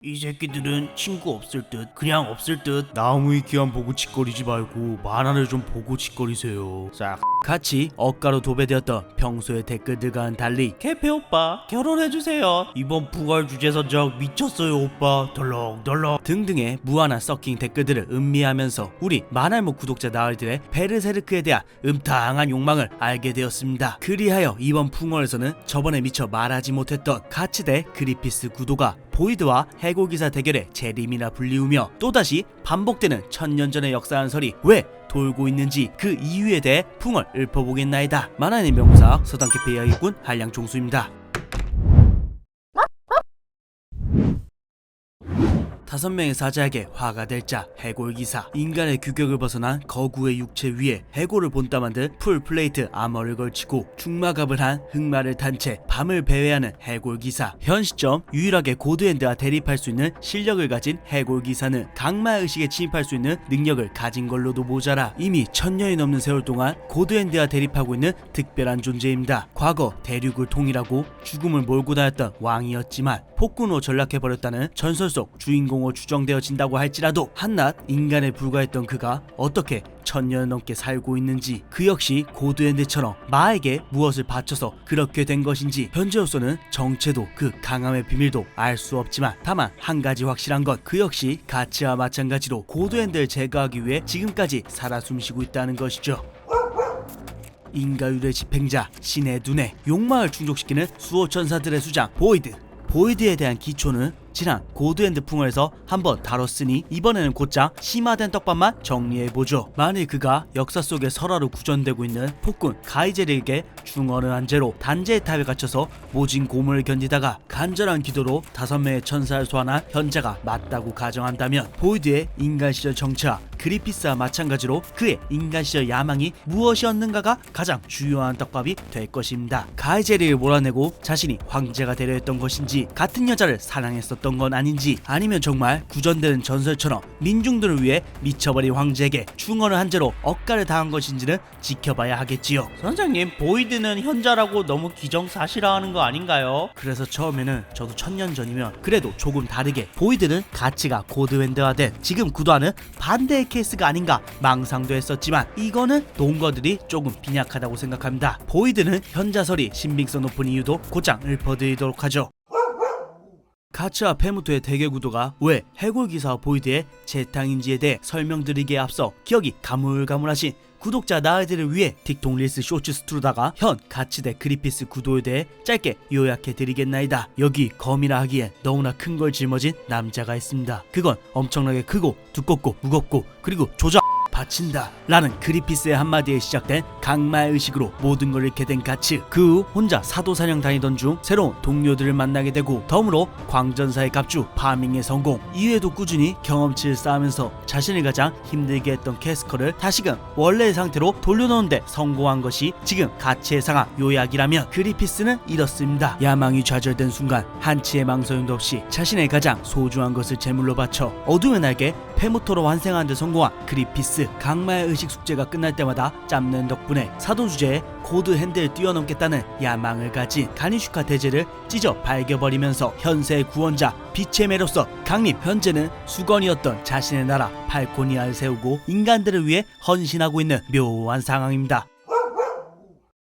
이 새끼들은 친구 없을 듯 그냥 없을 듯 나무 위키만 보고 짓거리지 말고 만화를 좀 보고 짓거리세요. 싹 같이 억가로 도배되었던 평소의 댓글들과는 달리 개페 오빠 결혼해주세요, 이번 부활 주제 선정 미쳤어요 오빠 덜렁덜렁 등등의 무한한 서킹 댓글들을 음미하면서 우리 만화알못 구독자 나으리들의 베르세르크에 대한 음탕한 욕망을 알게 되었습니다. 그리하여 이번 풍월에서는 저번에 미처 말하지 못했던 가치대 그리피스 구도가 보이드와 해골기사 대결의 재림이라 불리우며 또다시 반복되는 천년 전의 역사한설이 왜 돌고 있는지 그 이유에 대해 풍을 읊어보겠나이다. 만화의 명사 서당캐페 이야기꾼 한량종수입니다. 5명의 사자에게 화가 될 자 해골기사, 인간의 규격을 벗어난 거구의 육체 위에 해골을 본따 만든 풀플레이트 아머를 걸치고 중마갑을 한 흑마를 탄 채 밤을 배회하는 해골기사. 현 시점 유일하게 고드핸드와 대립할 수 있는 실력을 가진 해골기사는 강마의식에 침입할 수 있는 능력을 가진 걸로도 모자라 이미 1000년이 넘는 세월 동안 고드핸드와 대립하고 있는 특별한 존재입니다. 과거 대륙을 통일하고 죽음을 몰고 다녔던 왕이었지만 폭군으로 전락해버렸다는 전설 속 주인공으로 추정되어진다고 할지라도 한낱 인간에 불과했던 그가 어떻게 1000년을 넘게 살고 있는지, 그 역시 고드핸드처럼 마에게 무엇을 바쳐서 그렇게 된 것인지 현재로서는 정체도 그 강함의 비밀도 알 수 없지만 다만 한 가지 확실한 것, 그 역시 가치와 마찬가지로 고드핸드를 제거하기 위해 지금까지 살아 숨쉬고 있다는 것이죠. 인가율의 집행자 신의 눈에 욕망을 충족시키는 수호천사들의 수장 보이드에 대한 기초는 지난 고드핸드 풍월에서 한번 다뤘으니 이번에는 곧장 심화된 떡밥만 정리해보죠. 만일 그가 역사 속의 설화로 구전되고 있는 폭군 가이제르에게 중언을 한 죄로 단죄의 탑에 갇혀서 모진 고문을 견디다가 간절한 기도로 5명의 천사를 소환한 현자가 맞다고 가정한다면 보이드의 인간 시절 정체와 그리피스와 마찬가지로 그의 인간 시절 야망이 무엇이었는가가 가장 주요한 떡밥이 될 것입니다. 가이제르를 몰아내고 자신이 황제가 되려 했던 것인지, 같은 여자를 사랑했었던 건 아닌지, 아니면 정말 구전되는 전설처럼 민중들을 위해 미쳐버린 황제에게 충언을 한 죄로 억가를 당한 것인지는 지켜봐야 하겠지요. 선생님, 보이드는 현자라고 너무 기정사실화하는 거 아닌가요? 그래서 처음에는 저도 1000년 전이면 그래도 조금 다르게 보이드는 가치가 고드핸드화된 지금 구도와는 반대의 케이스가 아닌가 망상도 했었지만 이거는 논거들이 조금 빈약하다고 생각합니다. 보이드는 현자설이 신빙성 높은 이유도 곧장 읊어드리도록 하죠. 가츠와 페무토의 대결 구도가 왜 해골기사와 보이드의 재탕인지에 대해 설명드리기에 앞서 기억이 가물가물하신 구독자 나으들을 위해 틱톡 릴스 쇼츠 스트로다가 현 가치대 그리피스 구도에 대해 짧게 요약해드리겠나이다. 여기 검이라 하기엔 너무나 큰 걸 짊어진 남자가 있습니다. 그건 엄청나게 크고 두껍고 무겁고 그리고 조작 바친다 라는 그리피스의 한마디에 시작된 강마의 의식으로 모든 걸 잃게 된 가츠. 그 후 혼자 사도사냥 다니던 중 새로운 동료들을 만나게 되고 덤으로 광전사의 갑주 파밍에 성공, 이후에도 꾸준히 경험치를 쌓으면서 자신을 가장 힘들게 했던 캐스커를 다시금 원래의 상태로 돌려놓는데 성공한 것이 지금 가치의 상황 요약이라면 그리피스는 이렇습니다. 야망이 좌절된 순간 한치의 망설임도 없이 자신의 가장 소중한 것을 제물로 바쳐 어둠의 날개 페무토로 환생하는 데 성공한 그리피스. 강마의 의식 숙제가 끝날 때마다 짬는 덕분에 사도 주제에 고드핸드를 뛰어넘겠다는 야망을 가진 가니슈카 대제를 찢어 발겨버리면서 현세의 구원자 빛의 매로서 강림, 현재는 수건이었던 자신의 나라 팔코니아를 세우고 인간들을 위해 헌신하고 있는 묘한 상황입니다.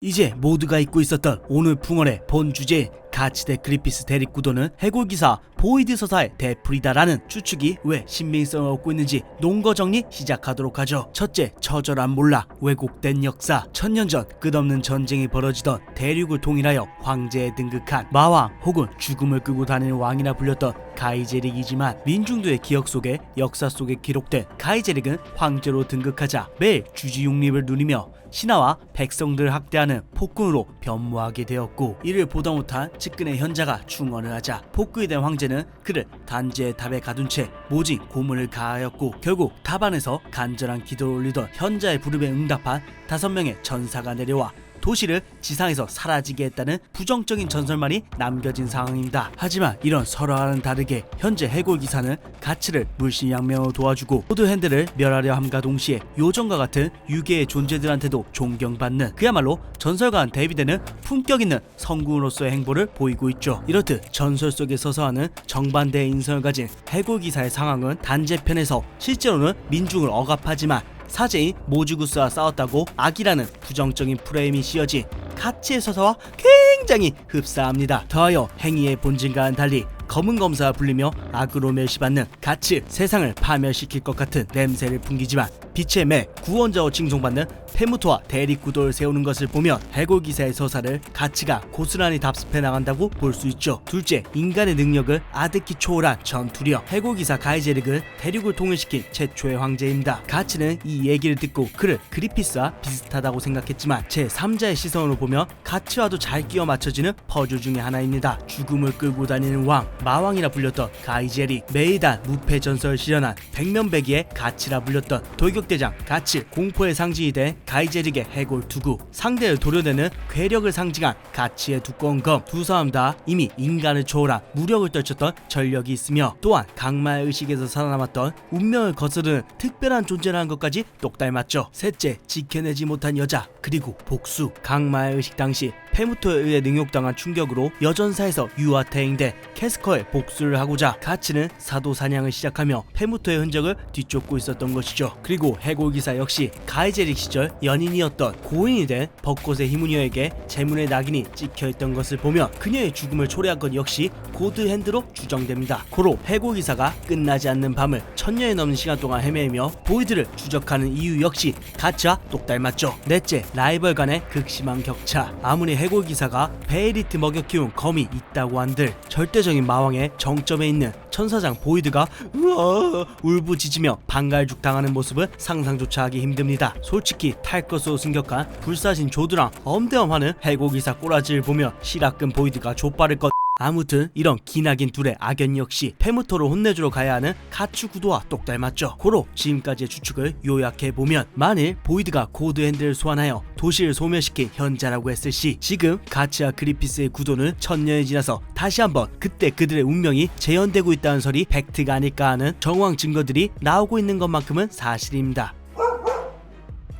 이제 모두가 잊고 있었던 오늘 풍월의 본 주제인 가치대 그리피스 대립 구도는 해골기사 보이드 서사의 대풀이다라는 추측이 왜 신빙성을 얻고 있는지 논거 정리 시작하도록 하죠. 첫째, 처절한 몰락, 왜곡된 역사. 1000년 전 끝없는 전쟁이 벌어지던 대륙을 통일하여 황제에 등극한 마왕 혹은 죽음을 끄고 다니는 왕이라 불렸던 가이제릭이지만 민중들의 기억 속에 역사 속에 기록된 가이제릭은 황제로 등극하자 매일 주지육립을 누리며 신하와 백성들을 학대하는 폭군으로 변모하게 되었고, 이를 보다 못한 측근의 현자가 충언을 하자 복구이 된 황제는 그를 단죄의 탑에 가둔 채 모진 고문을 가하였고, 결국 탑 안에서 간절한 기도를 올리던 현자의 부름에 응답한 5명의 전사가 내려와 도시를 지상에서 사라지게 했다는 부정적인 전설만이 남겨진 상황입니다. 하지만 이런 설화와는 다르게 현재 해골기사는 가치를 물심양면으로 도와주고 고드핸드를 멸하려 함과 동시에 요정과 같은 유괴의 존재들한테도 존경받는 그야말로 전설과는 대비되는 품격 있는 성군으로서의 행보를 보이고 있죠. 이렇듯 전설 속에 서서하는 정반대의 인성을 가진 해골기사의 상황은 단제편에서 실제로는 민중을 억압하지만 사제인 모주구스와 싸웠다고 악이라는 부정적인 프레임이 씌워진 가치의 서사와 굉장히 흡사합니다. 더하여 행위의 본질과는 달리 검은 검사가 불리며 악으로 멸시받는 가치, 세상을 파멸시킬 것 같은 냄새를 풍기지만 빛의 매, 구원자로 칭송받는 페무토와 대립구도를 세우는 것을 보면 해골기사의 서사를 가치가 고스란히 답습해 나간다고 볼 수 있죠. 둘째, 인간의 능력을 아득히 초월한 전투력. 해골기사 가이제릭은 대륙을 통일시킨 최초의 황제입니다. 가치는 이 얘기를 듣고 그를 그리피스와 비슷하다고 생각했지만 제3자의 시선으로 보면 가치와도 잘 끼워 맞춰지는 퍼즐 중의 하나입니다. 죽음을 끌고 다니는 왕, 마왕이라 불렸던 가이제릭, 매이단 무패 전설을 실현한 백면배기의 가치라 불렸던 돌격대장 가치, 공포의 상징이 된 가이제릭의 해골 투구, 상대를 도려내는 괴력을 상징한 가치의 두꺼운 검. 두 사람 다 이미 인간을 초월한 무력을 떨쳤던 전력이 있으며 또한 강마의 의식에서 살아남았던 운명을 거스르는 특별한 존재라는 것까지 똑 닮았죠. 셋째, 지켜내지 못한 여자 그리고 복수. 강마의 의식 당시 페무토에 의해 능욕당한 충격으로 여전사에서 유아태행된 캐스커의 복수를 하고자 가치는 사도 사냥을 시작하며 페무토의 흔적을 뒤쫓고 있었던 것이죠. 그리고 해골기사 역시 가이제릭 시절 연인이었던 고인이 된 벚꽃의 히무니어에게 재문의 낙인이 찍혀있던 것을 보면 그녀의 죽음을 초래한 건 역시 고드핸드로 추정됩니다. 고로 해골기사가 끝나지 않는 밤을 1000년이 넘는 시간 동안 헤매며 보이드를 추적하는 이유 역시 가치와 똑 닮았죠. 넷째, 라이벌 간의 극심한 격차. 아무리 해골기사가 베에리트 먹여 키운 검이 있다고 한들 절대적인 마왕의 정점에 있는 천사장 보이드가 울부짖으며 방갈죽 당하는 모습은 상상조차 하기 힘듭니다. 솔직히 탈 것으로 승격한 불사신 조드랑 엄대엄하는 해골기사 꼬라지를 보며 시라끈 보이드가 좆바를 것. 아무튼 이런 기나긴 둘의 악연 역시 페무토를 혼내주러 가야 하는 가츠 구도와 똑 닮았죠. 고로 지금까지의 추측을 요약해보면 만일 보이드가 고드핸드를 소환하여 도시를 소멸시킨 현자라고 했을 시 지금 가츠와 그리피스의 구도는 1000년이 지나서 다시 한번 그때 그들의 운명이 재현되고 있다는 설이 팩트가 아닐까 하는 정황 증거들이 나오고 있는 것만큼은 사실입니다.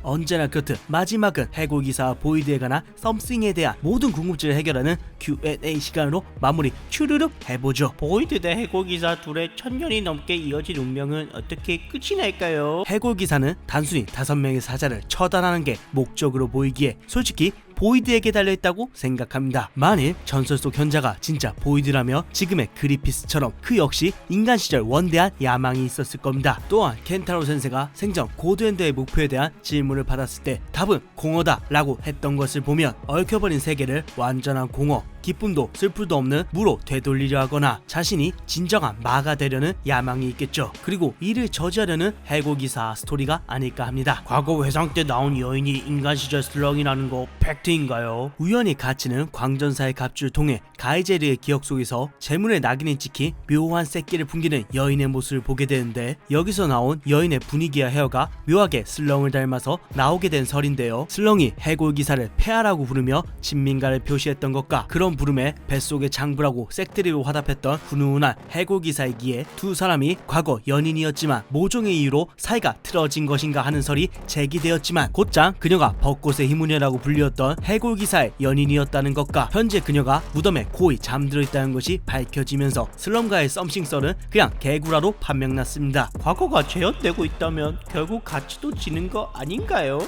언제나 그렇듯 마지막은 해골기사와 보이드에 관한 썸씽에 대한 모든 궁금증을 해결하는 Q&A 시간으로 마무리 츄르륵 해보죠. 보이드 대 해골기사 둘의 1000년이 넘게 이어진 운명은 어떻게 끝이 날까요? 해골기사는 단순히 5명의 사자를 처단하는 게 목적으로 보이기에 솔직히 보이드에게 달려있다고 생각합니다. 만일 전설 속 현자가 진짜 보이드라며 지금의 그리피스처럼 그 역시 인간 시절 원대한 야망이 있었을 겁니다. 또한 켄타로 센세가 생전 고드핸드의 목표에 대한 질문을 받았을 때 답은 공허다 라고 했던 것을 보면 얽혀버린 세계를 완전한 공허, 기쁨도 슬픔도 없는 무로 되돌리려 하거나 자신이 진정한 마가 되려는 야망이 있겠죠. 그리고 이를 저지하려는 해골기사 스토리가 아닐까 합니다. 과거 회상 때 나온 여인이 인간 시절 슬렁이라는 거 팩트인가요? 우연히 가치는 광전사의 갑주를 통해 가이제리의 기억 속에서 재문의 낙인이 찍힌 묘한 새끼를 풍기는 여인의 모습을 보게 되는데 여기서 나온 여인의 분위기와 헤어가 묘하게 슬렁을 닮아서 나오게 된 설인데요. 슬렁이 해골기사를 폐하라고 부르며 친민가를 표시했던 것과 그런 부름에 뱃속에 장부라고 색드리고 화답했던 훈훈한 해골기사이기에 두 사람이 과거 연인이었지만 모종의 이유로 사이가 틀어진 것인가 하는 설이 제기되었지만 곧장 그녀가 벚꽃의 히무니어라고 불리었던 해골기사의 연인이었다는 것과 현재 그녀가 무덤에 고이 잠들어 있다는 것이 밝혀지면서 슬럼과의 썸씽설은 그냥 개구라로 판명났습니다. 과거가 재현되고 있다면 결국 가치도 지는 거 아닌가요?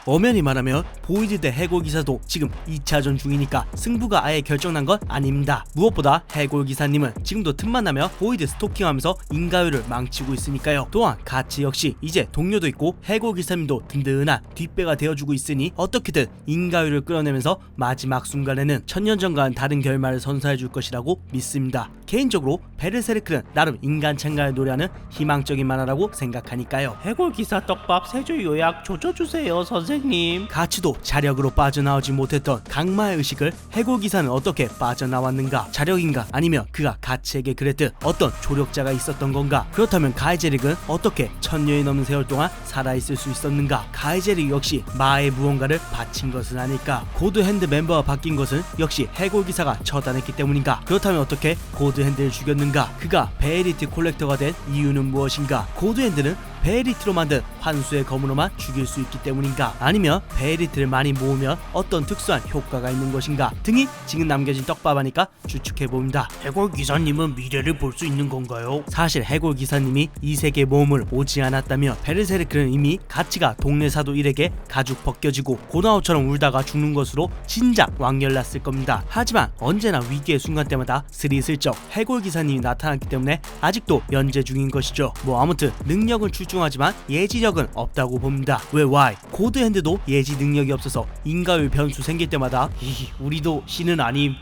엄연히 말하면 보이드 대 해골기사도 지금 2차전 중이니까 승부가 아예 결정난 건 아닙니다. 무엇보다 해골기사님은 지금도 틈만 나면 보이드 스토킹하면서 인가요를 망치고 있으니까요. 또한 가치 역시 이제 동료도 있고 해골기사님도 든든한 뒷배가 되어주고 있으니 어떻게든 인가요를 끌어내면서 마지막 순간에는 1000년 전과는 다른 결말을 선사해줄 것이라고 믿습니다. 개인적으로 베르세르크는 나름 인간 창가를 노래하는 희망적인 만화라고 생각하니까요. 해골기사 떡밥 세조 요약 조져주세요 선생님. 가치도 자력으로 빠져나오지 못했던 강마의 의식을 해골기사는 어떻게 빠져나왔는가? 자력인가? 아니면 그가 가치에게 그랬듯 어떤 조력자가 있었던 건가? 그렇다면 가이제릭은 어떻게 1000년이 넘는 세월 동안 살아있을 수 있었는가? 가이제릭 역시 마의 무언가를 바친 것은 아닐까? 고드핸드 멤버가 바뀐 것은 역시 해골기사가 처단했기 때문인가? 그렇다면 어떻게 고드핸드를 죽였는가? 그가 베에리트 콜렉터가 된 이유는 무엇인가? 고드핸드는 베에리트로 만든 환수의 검으로만 죽일 수 있기 때문인가? 아니면 베에리트를 많이 모으면 어떤 특수한 효과가 있는 것인가? 등이 지금 남겨진 떡밥하니까 추측해봅니다. 해골 기사님은 미래를 볼 수 있는 건가요? 사실 해골 기사님이 이 세계 모험을 오지 않았다면 베르세르크는 이미 가치가 동네 사도 일에게 가죽 벗겨지고 고나오처럼 울다가 죽는 것으로 진작 왕열났을 겁니다. 하지만 언제나 위기의 순간 때마다 스리슬쩍 해골 기사님이 나타났기 때문에 아직도 연재 중인 것이죠. 뭐 아무튼 능력은 출중하지만 예지력은 없다고 봅니다. 왜 why? 고드핸드도 예지 능력이 없어서 인가율 변수 생길 때마다 우리도 신은 아님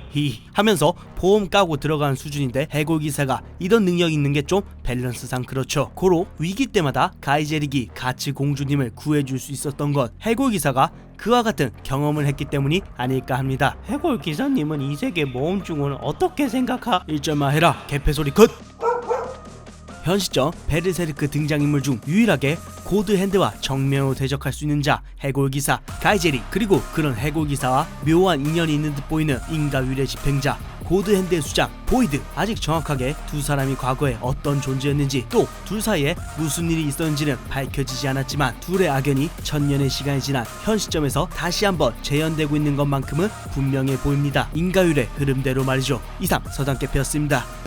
하면서 보험 까고 들어가는 수준인데 해골 기사가 이런 능력이 있는 게 좀 밸런스상 그렇죠. 고로 위기 때마다 가이제릭이 가치 공주님을 구해줄 수 있었던 건 해골 기사가 그와 같은 경험을 했기 때문이 아닐까 합니다. 해골 기사님은 이 세계 모험 중은 어떻게 생각하? 1절만 해라 개패소리 컷! 현 시점 베르세르크 등장인물 중 유일하게 고드핸드와 정면으로 대적할 수 있는 자 해골기사 가이제릭, 그리고 그런 해골기사와 묘한 인연이 있는 듯 보이는 인가율의 집행자 고드핸드의 수장 보이드. 아직 정확하게 두 사람이 과거에 어떤 존재였는지 또 둘 사이에 무슨 일이 있었는지는 밝혀지지 않았지만 둘의 악연이 1000년의 시간이 지난 현 시점에서 다시 한번 재현되고 있는 것만큼은 분명해 보입니다. 인가율의 흐름대로 말이죠. 이상 서당캐피였습니다.